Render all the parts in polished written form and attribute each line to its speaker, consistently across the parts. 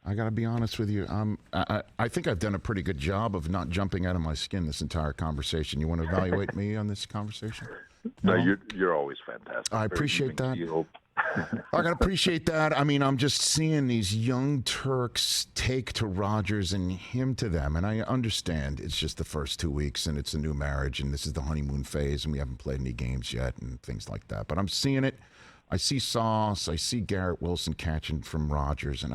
Speaker 1: I got to be honest with you. I think I've done a pretty good job of not jumping out of my skin this entire conversation. You want to evaluate me on this conversation?
Speaker 2: No, you're always fantastic.
Speaker 1: I appreciate that. I gotta appreciate that. I mean, I'm just seeing these young Turks take to Rodgers and him to them, and I understand it's just the first 2 weeks and it's a new marriage and this is the honeymoon phase and we haven't played any games yet and things like that. But I'm seeing it. I see Sauce. I see Garrett Wilson catching from Rodgers, and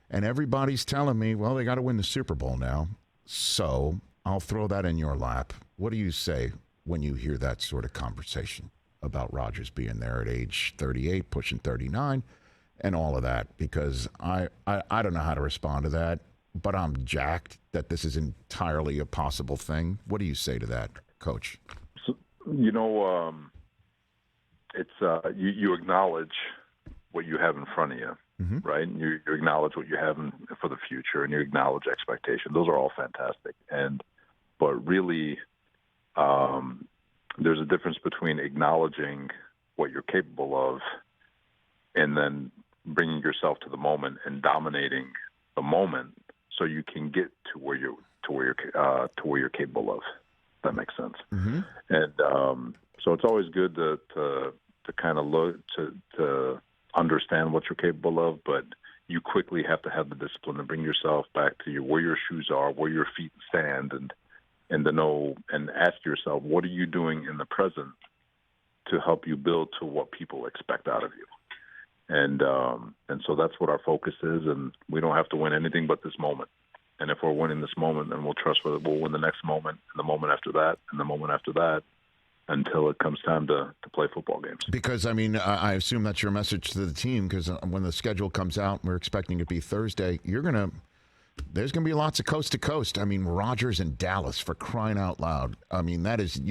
Speaker 1: and everybody's telling me, well, they got to win the Super Bowl now. So I'll throw that in your lap. What do you say when you hear that sort of conversation about Rodgers being there at age 38, pushing 39, and all of that? Because I don't know how to respond to that, but I'm jacked that this is entirely a possible thing. What do you say to that, Coach?
Speaker 2: So, it's you acknowledge what you have in front of you, right? And you acknowledge what you have for the future, and you acknowledge expectation. Those are all fantastic. But really, there's a difference between acknowledging what you're capable of and then bringing yourself to the moment and dominating the moment so you can get to where you're capable of. If that makes sense.
Speaker 1: Mm-hmm.
Speaker 2: And so it's always good to kind of look to understand what you're capable of, but you quickly have to have the discipline to bring yourself back to where your shoes are, where your feet stand, and to know and ask yourself, what are you doing in the present to help you build to what people expect out of you? And so that's what our focus is, and we don't have to win anything but this moment. And if we're winning this moment, then we'll trust that we'll win the next moment, and the moment after that, and the moment after that, until it comes time to play football games.
Speaker 1: Because, I mean, I assume that's your message to the team, because when the schedule comes out, we're expecting it to be Thursday, there's going to be lots of coast to coast. I mean, Rodgers in Dallas, for crying out loud. I mean, that is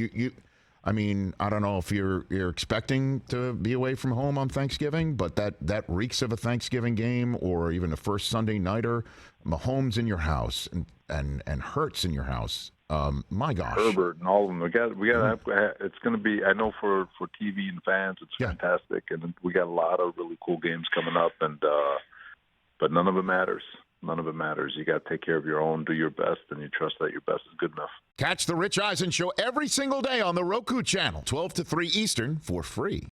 Speaker 1: I mean, I don't know if you're expecting to be away from home on Thanksgiving, but that reeks of a Thanksgiving game, or even a first Sunday nighter. Mahomes in your house and Hurts in your house. My gosh,
Speaker 2: Herbert and all of them. We got. It's going to be. I know for TV and fans, it's fantastic, and we got a lot of really cool games coming up. And but none of it matters. None of it matters. You got to take care of your own, do your best, and you trust that your best is good enough.
Speaker 1: Catch the Rich Eisen Show every single day on the Roku channel, 12 to 3 Eastern, for free.